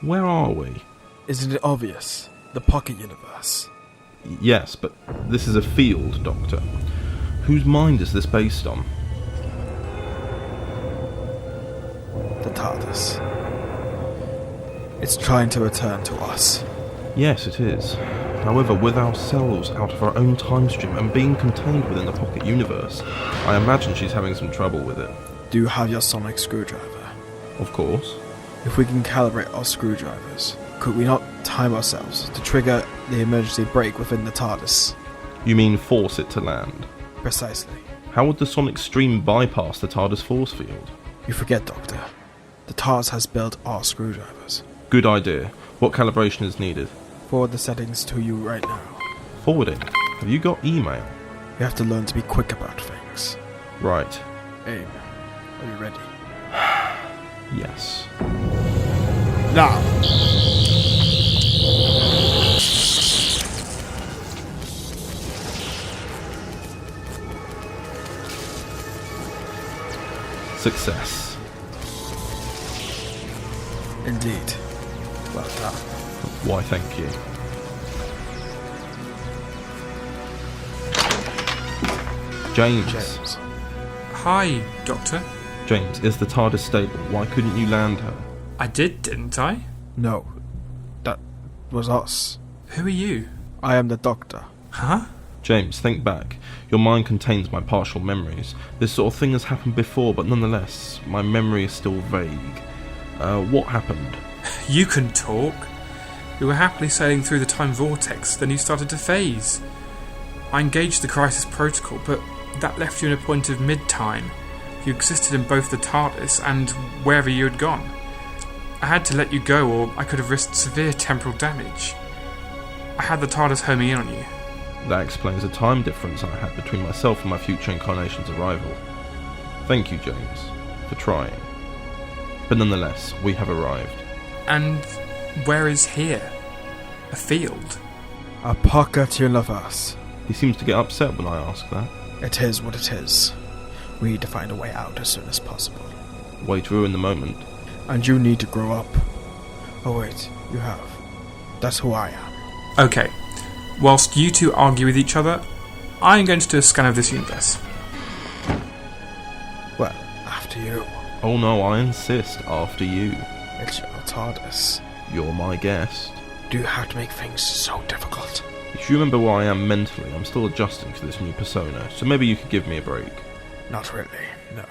Where are we? Isn't it obvious? The pocket universe. Yes, but this is a field, Doctor. Whose mind is this based on? The TARDIS. It's trying to return to us. Yes, it is. However, with ourselves out of our own time stream and being contained within the pocket universe, I imagine she's having some trouble with it. Do you have your sonic screwdriver? Of course. If we can calibrate our screwdrivers, could we not time ourselves to trigger the emergency brake within the TARDIS? You mean force it to land? Precisely. How would the sonic stream bypass the TARDIS force field? You forget, Doctor. The TARDIS has built our screwdrivers. Good idea. What calibration is needed? Forward the settings to you right now. Forwarding. Have you got email? You have to learn to be quick about things. Right. Aim. Are you ready? Yes. Now! Success. Indeed. Well done. Why, thank you. James. Hi, Doctor. James, is the TARDIS stable? Why couldn't you land her? I did, didn't I? No. That was us. Who are you? I am the Doctor. Huh? James, think back. Your mind contains my partial memories. This sort of thing has happened before, but nonetheless, my memory is still vague. What happened? You can talk. We were happily sailing through the time vortex, then you started to phase. I engaged the crisis protocol, but that left you in a point of mid-time. You existed in both the TARDIS and wherever you had gone. I had to let you go, or I could have risked severe temporal damage. I had the TARDIS homing in on you. That explains the time difference I had between myself and my future incarnation's arrival. Thank you, James, for trying. But nonetheless, we have arrived. And where is here? A field? A pocket universe. He seems to get upset when I ask that. It is what it is. We need to find a way out as soon as possible. Way to ruin the moment. And you need to grow up. Oh wait, you have. That's who I am. Okay. Whilst you two argue with each other, I'm going to do a scan of this universe. Well, after you. Oh no, I insist, after you. It's your TARDIS. You're my guest. Do you have to make things so difficult? If you remember where I am mentally, I'm still adjusting to this new persona, so maybe you could give me a break. Not really, no.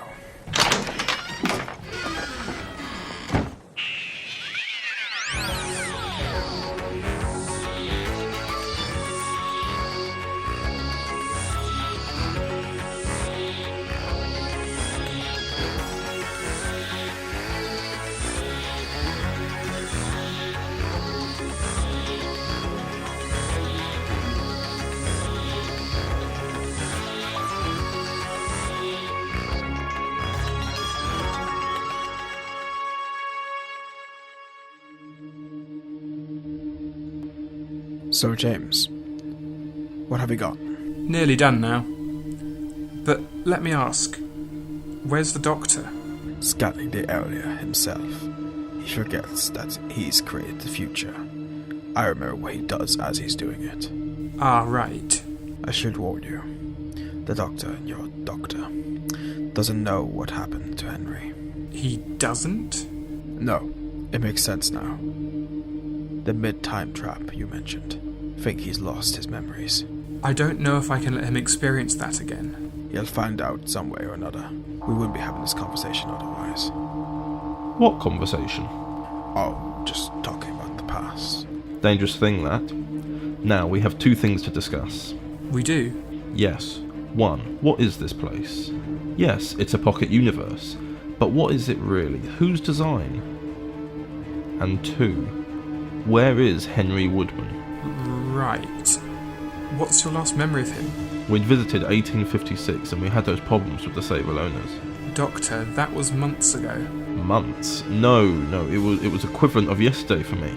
So, James, what have you got? Nearly done now. But let me ask, where's the Doctor? Scanning the area himself. He forgets that he's created the future. I remember what he does as he's doing it. Ah, right. I should warn you. The Doctor, your Doctor, doesn't know what happened to Henry. He doesn't? No, it makes sense now. The mid-time trap you mentioned. Think he's lost his memories. I don't know if I can let him experience that again. He'll find out some way or another. We wouldn't be having this conversation otherwise. What conversation? Oh, just talking about the past. Dangerous thing, that. Now, we have two things to discuss. We do? Yes. One, what is this place? Yes, it's a pocket universe. But what is it really? Whose design? And two, where is Henry Woodman? Right. What's your last memory of him? We'd visited 1856 and we had those problems with the Sable owners. Doctor, that was months ago. Months? No, it was equivalent of yesterday for me.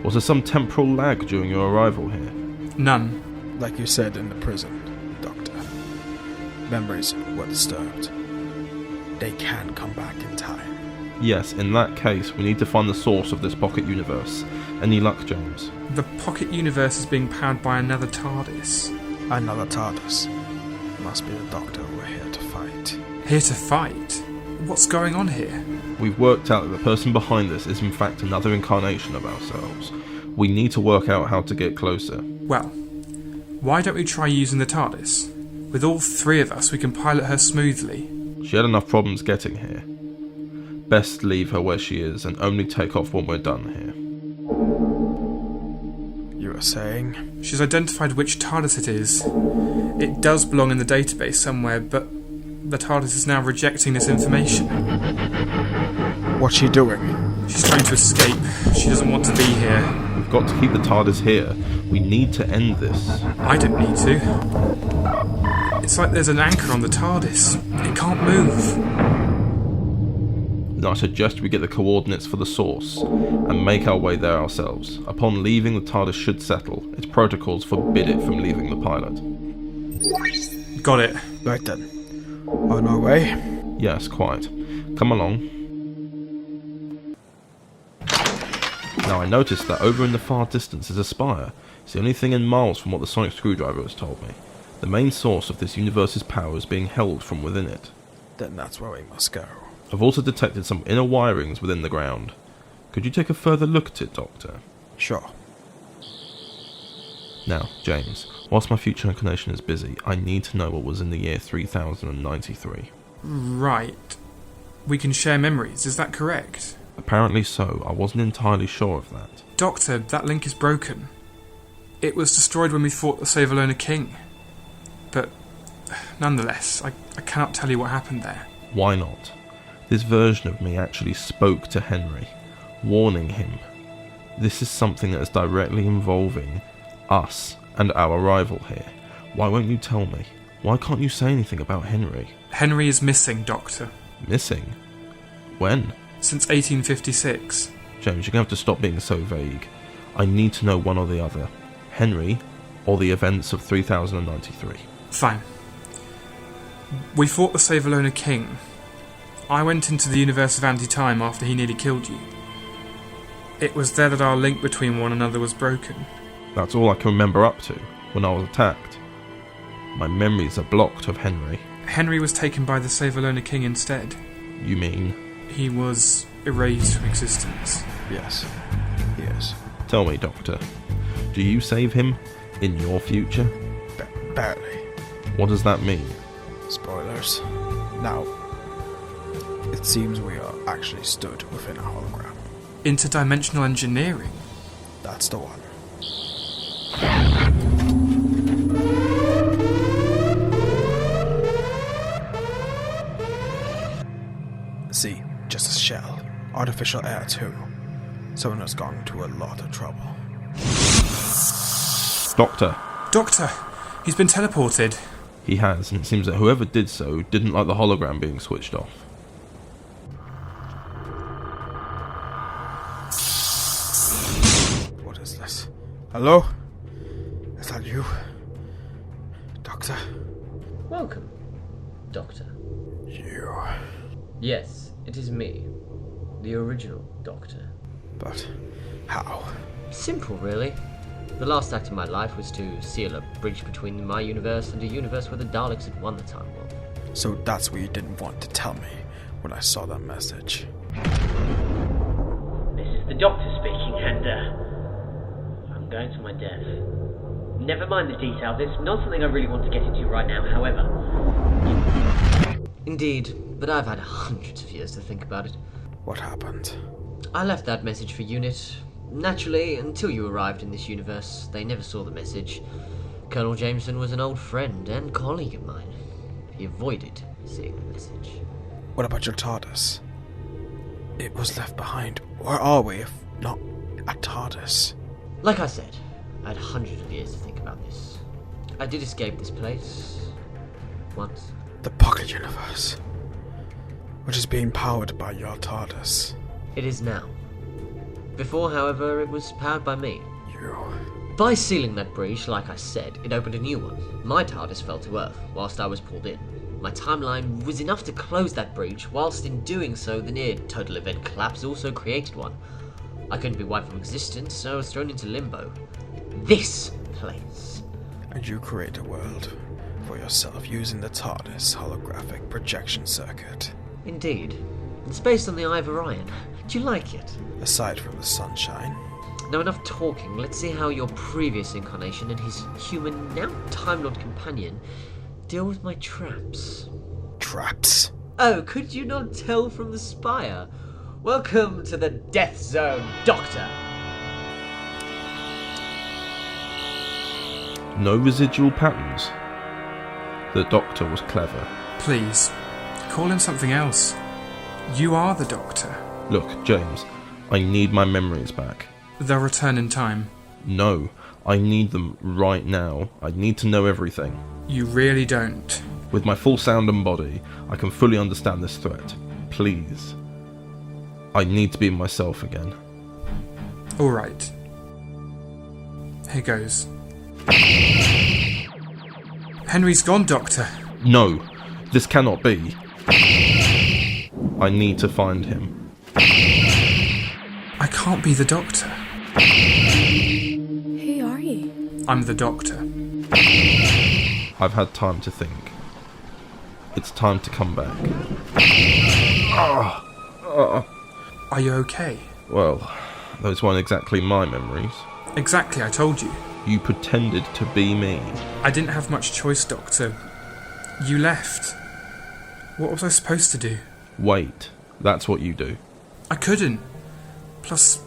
Was there some temporal lag during your arrival here? None. Like you said in the prison, Doctor. Memories were disturbed. They can come back in time. Yes, in that case, we need to find the source of this pocket universe. Any luck, James? The pocket universe is being powered by another TARDIS. Another TARDIS. Must be the Doctor we're here to fight. Here to fight? What's going on here? We've worked out that the person behind this is in fact another incarnation of ourselves. We need to work out how to get closer. Well, why don't we try using the TARDIS? With all three of us, we can pilot her smoothly. She had enough problems getting here. Best leave her where she is and only take off when we're done here. You were saying? She's identified which TARDIS it is. It does belong in the database somewhere, but the TARDIS is now rejecting this information. What's she doing? She's trying to escape. She doesn't want to be here. We've got to keep the TARDIS here. We need to end this. I don't need to. It's like there's an anchor on the TARDIS. It can't move. Then I suggest we get the coordinates for the source and make our way there ourselves. Upon leaving, the TARDIS should settle. Its protocols forbid it from leaving the pilot. Got it. Right then. On our way? Yes, quite. Come along. Now I noticed that over in the far distance is a spire. It's the only thing in miles from what the sonic screwdriver has told me. The main source of this universe's power is being held from within it. Then that's where we must go. I've also detected some inner wirings within the ground. Could you take a further look at it, Doctor? Sure. Now, James, whilst my future incarnation is busy, I need to know what was in the year 3093. Right. We can share memories, is that correct? Apparently so. I wasn't entirely sure of that. Doctor, that link is broken. It was destroyed when we fought the Savalona King. But, nonetheless, I cannot tell you what happened there. Why not? This version of me actually spoke to Henry, warning him. This is something that is directly involving us and our arrival here. Why won't you tell me? Why can't you say anything about Henry? Henry is missing, Doctor. Missing? When? Since 1856. James, you're going to have to stop being so vague. I need to know one or the other. Henry, or the events of 3093. Fine. We fought the Savalona King. I went into the universe of anti-time after he nearly killed you. It was there that our link between one another was broken. That's all I can remember up to, when I was attacked. My memories are blocked of Henry. Henry was taken by the Savalona King instead. You mean? He was erased from existence. Yes. Yes. Tell me, Doctor, do you save him in your future? Barely. What does that mean? Spoilers. Now, it seems we are actually stood within a hologram. Interdimensional engineering? That's the one. See, just a shell. Artificial air too. Someone has gone to a lot of trouble. Doctor! Doctor! He's been teleported. He has, and it seems that whoever did so didn't like the hologram being switched off. What is this? Hello? Is that you? Doctor? Welcome, Doctor. You. Yes, it is me, the original Doctor. But how? Simple, really. The last act of my life was to seal a bridge between my universe and a universe where the Daleks had won the Time War. So that's what you didn't want to tell me when I saw that message. This is the Doctor speaking, and I'm going to my death. Never mind the details, it's not something I really want to get into right now, however. Indeed, but I've had hundreds of years to think about it. What happened? I left that message for Unit. Naturally, until you arrived in this universe, they never saw the message. Colonel Jameson was an old friend and colleague of mine. He avoided seeing the message. What about your TARDIS? It was left behind. Where are we if not a TARDIS? Like I said, I had hundreds of years to think about this. I did escape this place. Once. The pocket universe. Which is being powered by your TARDIS. It is now. Before, however, it was powered by me. You. By sealing that breach, like I said, it opened a new one. My TARDIS fell to Earth, whilst I was pulled in. My timeline was enough to close that breach, whilst in doing so, the near total event collapse also created one. I couldn't be wiped from existence, so I was thrown into limbo. This place. And you create a world for yourself using the TARDIS holographic projection circuit. Indeed. It's based on the Eye of Orion. Do you like it? Aside from the sunshine. Now enough talking, let's see how your previous incarnation and his human, now Time Lord companion, deal with my traps. Traps? Oh, could you not tell from the spire? Welcome to the Death Zone, Doctor! No residual patterns. The Doctor was clever. Please, call him something else. You are the Doctor. Look, James, I need my memories back. They'll return in time. No, I need them right now. I need to know everything. You really don't. With my full sound and body, I can fully understand this threat. Please. I need to be myself again. Alright. Here goes. Henry's gone, Doctor. No, this cannot be. I need to find him. I can't be the Doctor. Who are you? I'm the Doctor. I've had time to think. It's time to come back. Are you okay? Well, those weren't exactly my memories. Exactly, I told you. You pretended to be me. I didn't have much choice, Doctor. You left. What was I supposed to do? Wait, that's what you do. I couldn't. Plus,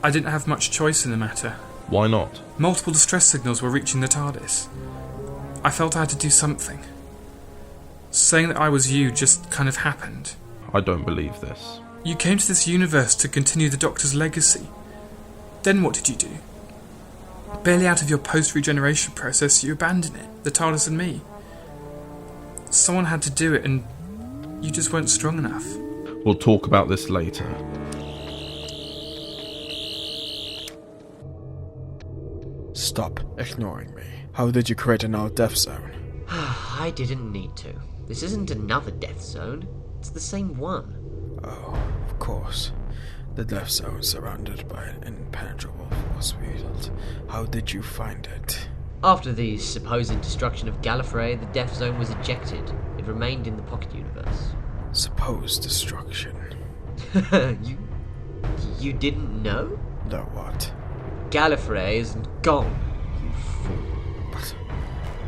I didn't have much choice in the matter. Why not? Multiple distress signals were reaching the TARDIS. I felt I had to do something. Saying that I was you just kind of happened. I don't believe this. You came to this universe to continue the Doctor's legacy. Then what did you do? Barely out of your post-regeneration process, you abandoned it, the TARDIS and me. Someone had to do it, and you just weren't strong enough. We'll talk about this later. Stop ignoring me. How did you create another death zone? I didn't need to. This isn't another death zone. It's the same one. Oh, of course. The death zone surrounded by an impenetrable force field. How did you find it? After the supposed destruction of Gallifrey, the death zone was ejected. It remained in the pocket universe. Supposed destruction. You didn't know? No what? Gallifrey isn't gone, you fool. But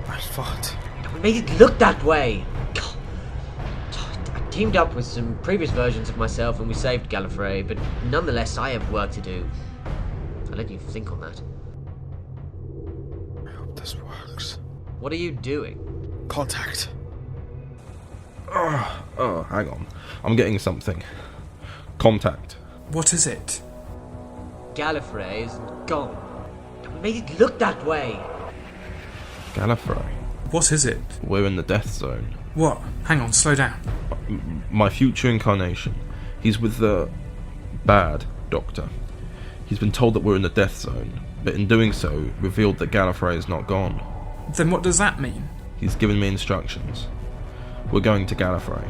I thought... We made it look that way! God. I teamed up with some previous versions of myself and we saved Gallifrey, but nonetheless I have work to do. I'll let you think on that. I hope this works. What are you doing? Contact. Oh, hang on. I'm getting something. Contact. What is it? Gallifrey isn't gone. We made it look that way! Gallifrey. What is it? We're in the death zone. What? Hang on, slow down. My future incarnation. He's with the bad Doctor. He's been told that we're in the death zone, but in doing so, revealed that Gallifrey is not gone. Then what does that mean? He's given me instructions. We're going to Gallifrey.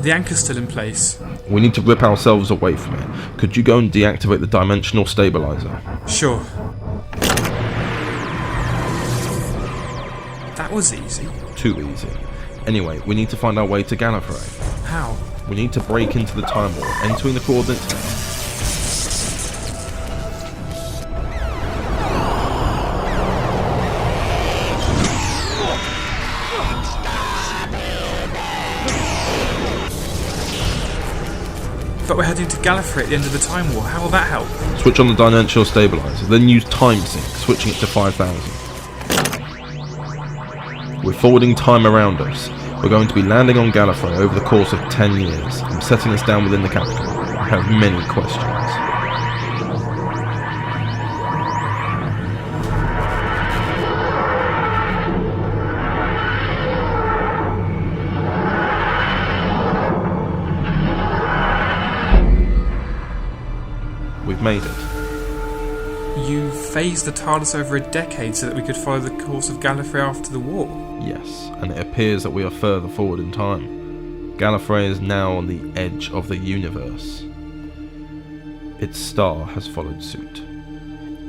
The anchor's still in place. We need to rip ourselves away from it. Could you go and deactivate the dimensional stabilizer? Sure. That was easy. Too easy. Anyway, we need to find our way to Gallifrey. How? We need to break into the time warp, entering the coordinates now. But we're heading to Gallifrey at the end of the Time War. How will that help? Switch on the dimensional stabilizer, then use time sync, switching it to 5000. We're forwarding time around us. We're going to be landing on Gallifrey over the course of 10 years. I'm setting us down within the capital. I have many questions. We've made it. You phased the TARDIS over a decade so that we could follow the course of Gallifrey after the war. Yes, and it appears that we are further forward in time. Gallifrey is now on the edge of the universe. Its star has followed suit.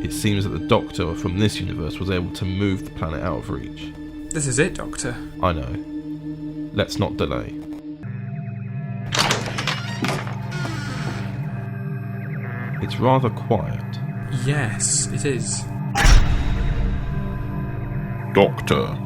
It seems that the Doctor from this universe was able to move the planet out of reach. This is it, Doctor. I know. Let's not delay. It's rather quiet. Yes, it is. Doctor,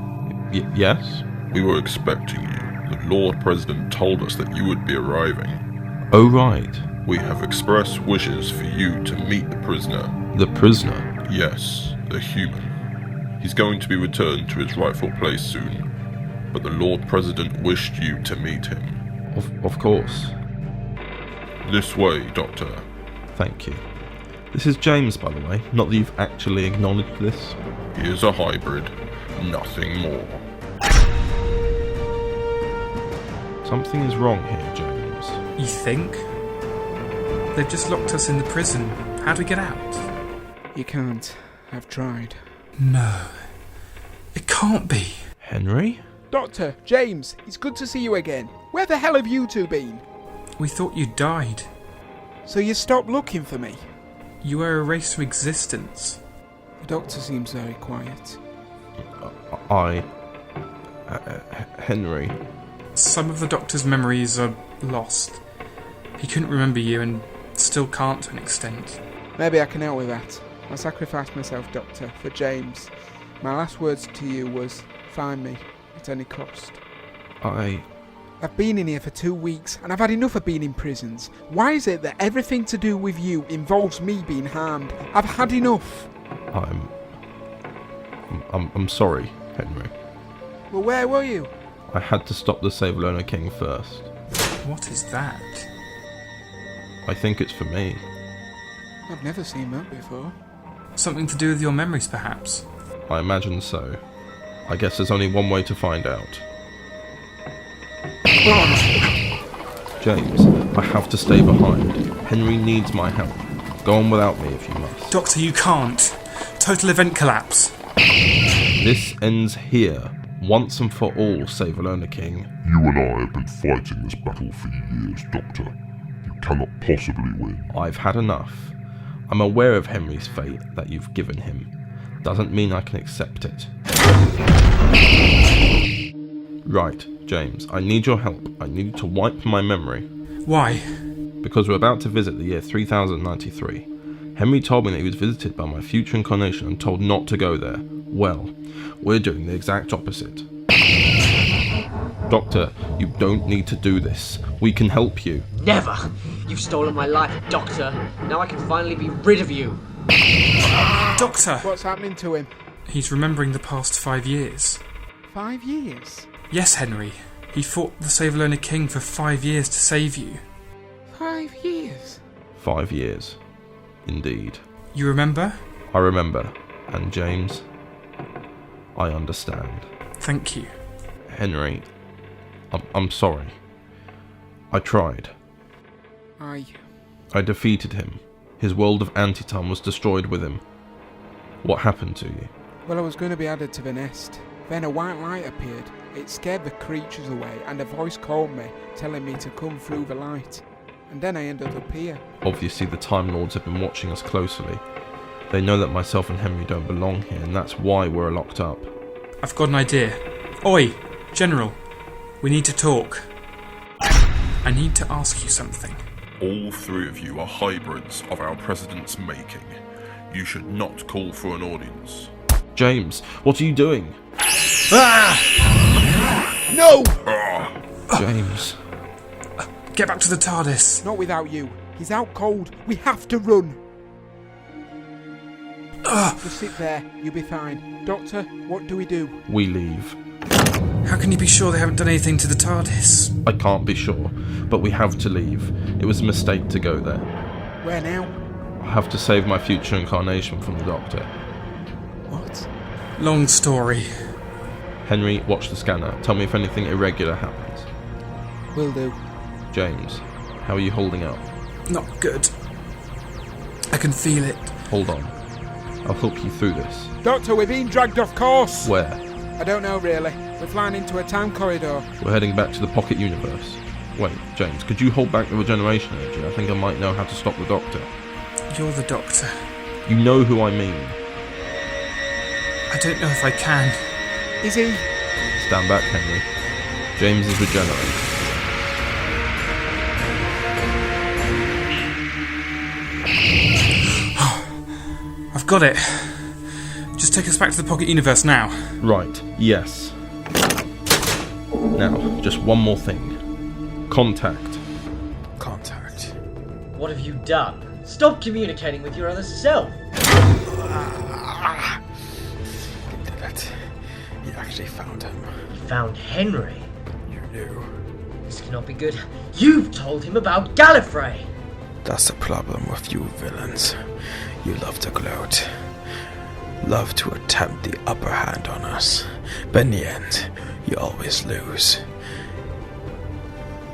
Yes? we were expecting you. The Lord President told us that you would be arriving. Oh, right. We have expressed wishes for you to meet the prisoner. The prisoner. Yes, the human. He's going to be returned to his rightful place soon, but the Lord President wished you to meet him. Of course. This way, Doctor. Thank you. This is James, by the way. Not that you've actually acknowledged this. He is a hybrid, nothing more. Something is wrong here, James. You think? They've just locked us in the prison. How do we get out? You can't. I've tried. No. It can't be. Henry? Doctor, James, it's good to see you again. Where the hell have you two been? We thought you died. So you stopped looking for me? You were erased from existence. The Doctor seems very quiet. Henry. Some of the Doctor's memories are lost. He couldn't remember you and still can't to an extent. Maybe I can help with that. I sacrificed myself, Doctor, for James. My last words to you was, find me, at any cost. I've been in here for 2 weeks, and I've had enough of being in prisons. Why is it that everything to do with you involves me being harmed? I've had enough. I'm sorry, Henry. Well, where were you? I had to stop the Savalona King first. What is that? I think it's for me. I've never seen that before. Something to do with your memories, perhaps? I imagine so. I guess there's only one way to find out. James, I have to stay behind. Henry needs my help. Go on without me if you must. Doctor, you can't. Total event collapse. This ends here. Once and for all, Savalona King. You and I have been fighting this battle for years, Doctor. You cannot possibly win. I've had enough. I'm aware of Henry's fate that you've given him. Doesn't mean I can accept it. Right, James, I need your help. I need you to wipe my memory. Why? Because we're about to visit the year 3093. Henry told me that he was visited by my future incarnation and told not to go there. Well, we're doing the exact opposite. Doctor, you don't need to do this. We can help you. Never! You've stolen my life, Doctor. Now I can finally be rid of you. Doctor! What's happening to him? He's remembering the past 5 years. 5 years? Yes, Henry. He fought the Savalona King for 5 years to save you. 5 years? 5 years. Indeed. You remember? I remember. And James, I understand. Thank you. Henry, I'm sorry. I tried. I defeated him. His world of Antiton was destroyed with him. What happened to you? Well, I was going to be added to the nest. Then a white light appeared. It scared the creatures away, and a voice called me, telling me to come through the light. And then I ended up here. Obviously, the Time Lords have been watching us closely. They know that myself and Henry don't belong here, and that's why we're locked up. I've got an idea. Oi, General. We need to talk. I need to ask you something. All three of you are hybrids of our president's making. You should not call for an audience. James, what are you doing? No! James. Get back to the TARDIS. Not without you. He's out cold. We have to run. Just sit there. You'll be fine. Doctor, what do we do? We leave. How can you be sure they haven't done anything to the TARDIS? I can't be sure, but we have to leave. It was a mistake to go there. Where now? I have to save my future incarnation from the Doctor. What? Long story. Henry, watch the scanner. Tell me if anything irregular happens. Will do. James, how are you holding up? Not good. I can feel it. Hold on. I'll help you through this. Doctor, we're being dragged off course. Where? I don't know, really. We're flying into a time corridor. We're heading back to the pocket universe. Wait, James, could you hold back the regeneration energy? I think I might know how to stop the Doctor. You're the Doctor. You know who I mean. I don't know if I can. Is he? Stand back, Henry. James is regenerated. I've got it. Just take us back to the pocket universe now. Right, yes. Now, just one more thing. Contact. Contact. What have you done? Stop communicating with your other self. You did it. You actually found him. You found Henry. You knew. This cannot be good. You've told him about Gallifrey. That's the problem with you villains. You love to gloat. Love to attempt the upper hand on us. But in the end, you always lose.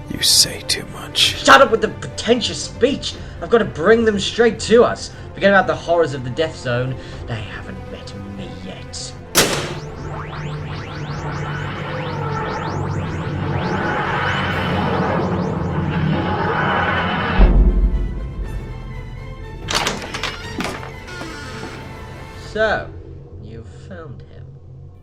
You say too much. Shut up with the pretentious speech. I've got to bring them straight to us. Forget about the horrors of the Death Zone. They haven't met me yet. So, you found him.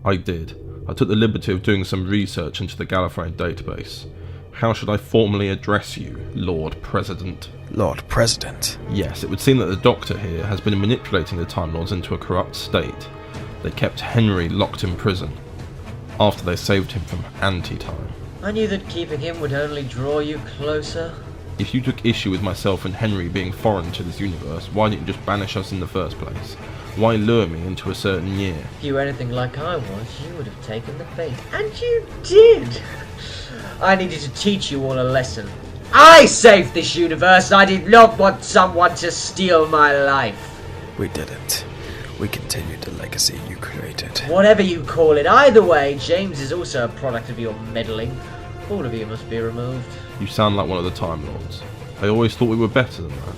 I did. I took the liberty of doing some research into the Gallifrey database. How should I formally address you, Lord President? Lord President? Yes, it would seem that the Doctor here has been manipulating the Time Lords into a corrupt state. They kept Henry locked in prison, after they saved him from anti-time. I knew that keeping him would only draw you closer. If you took issue with myself and Henry being foreign to this universe, why didn't you just banish us in the first place? Why lure me into a certain year? If you were anything like I was, you would have taken the bait. And you did! I needed to teach you all a lesson. I saved this universe! I did not want someone to steal my life! We didn't. We continued the legacy you created. Whatever you call it, either way, James is also a product of your meddling. All of you must be removed. You sound like one of the Time Lords. I always thought we were better than that.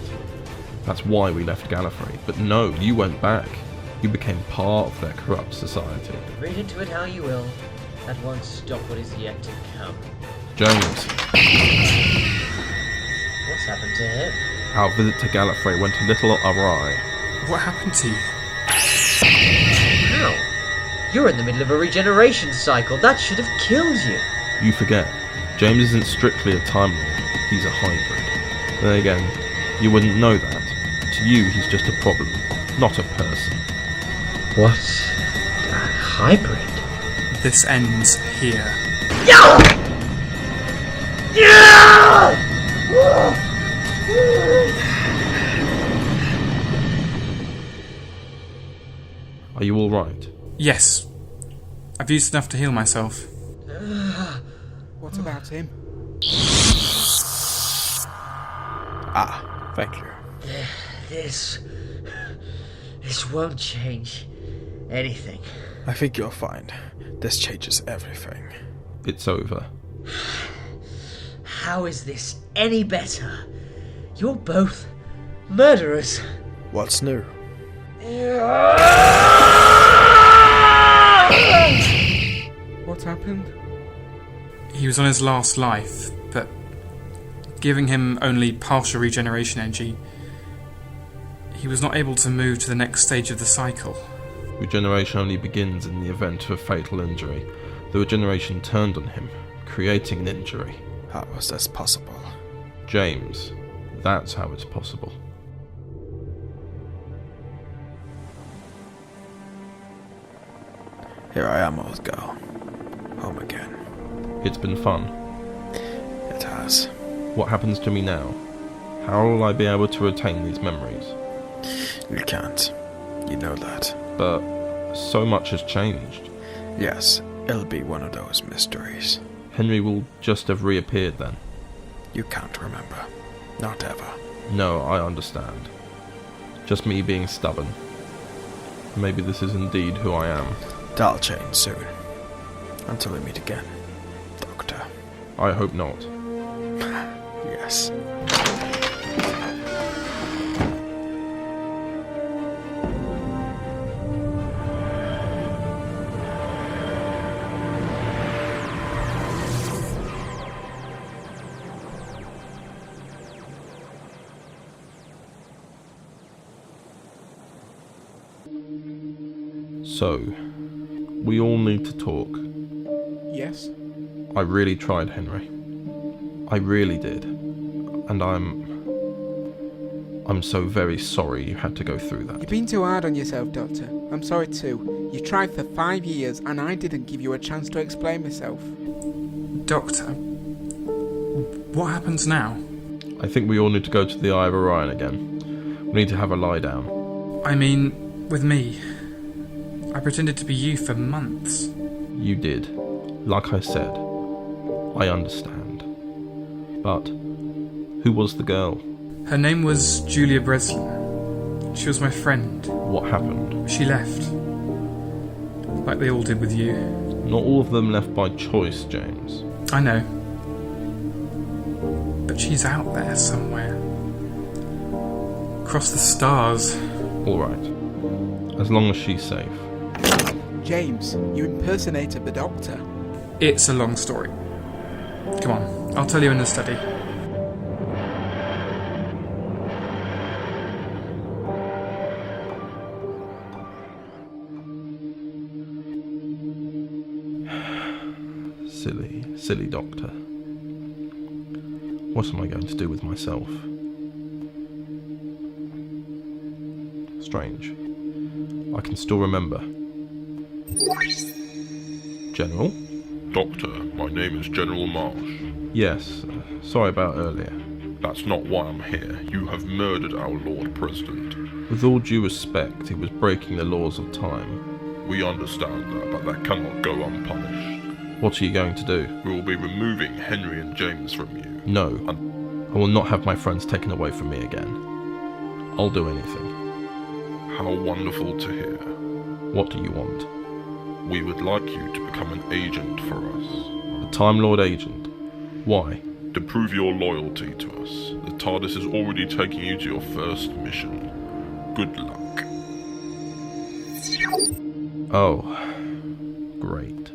That's why we left Gallifrey. But no, you went back. You became part of their corrupt society. Read into it how you will. That won't stop what is yet to come. James. What's happened to him? Our visit to Gallifrey went a little awry. What happened to you? How? You're in the middle of a regeneration cycle. That should have killed you. You forget. James isn't strictly a Time Lord. He's a hybrid. Then again, you wouldn't know that. To you, he's just a problem, not a person. What? A hybrid? This ends here. Yeah! Yeah! Are you alright? Yes. I've used enough to heal myself. What about him? Ah, thank you. This won't change anything. I think you'll find this changes everything. It's over. How is this any better? You're both murderers. What's new? What happened? He was on his last life, but giving him only partial regeneration energy, he was not able to move to the next stage of the cycle. Regeneration only begins in the event of a fatal injury. The regeneration turned on him, creating an injury. How was this possible? James, that's how it's possible. Here I am, old girl. Home again. It's been fun. It has. What happens to me now? How will I be able to retain these memories? You can't. You know that. But so much has changed. Yes, it'll be one of those mysteries. Henry will just have reappeared then. You can't remember. Not ever. No, I understand. Just me being stubborn. Maybe this is indeed who I am. That'll change soon. Until we meet again, Doctor. I hope not. Yes. So, we all need to talk. Yes? I really tried, Henry. I really did. And I'm so very sorry you had to go through that. You've been too hard on yourself, Doctor. I'm sorry too. You tried for 5 years and I didn't give you a chance to explain myself. Doctor, what happens now? I think we all need to go to the Eye of Orion again. We need to have a lie down. I mean, with me. I pretended to be you for months. You did. Like I said. I understand. But who was the girl? Her name was Julia Breslin. She was my friend. What happened? She left. Like they all did with you. Not all of them left by choice, James. I know. But she's out there somewhere. Across the stars. Alright. As long as she's safe. James, you impersonated the Doctor. It's a long story. Come on, I'll tell you in the study. Silly Doctor. What am I going to do with myself? Strange. I can still remember. General? Doctor, my name is General Marsh. Yes, sorry about earlier. That's not why I'm here. You have murdered our Lord President. With all due respect, he was breaking the laws of time. We understand that, but that cannot go unpunished. What are you going to do? We will be removing Henry and James from you. No, I will not have my friends taken away from me again. I'll do anything. How wonderful to hear. What do you want? We would like you to become an agent for us. A Time Lord agent? Why? To prove your loyalty to us. The TARDIS is already taking you to your first mission. Good luck. Oh, great.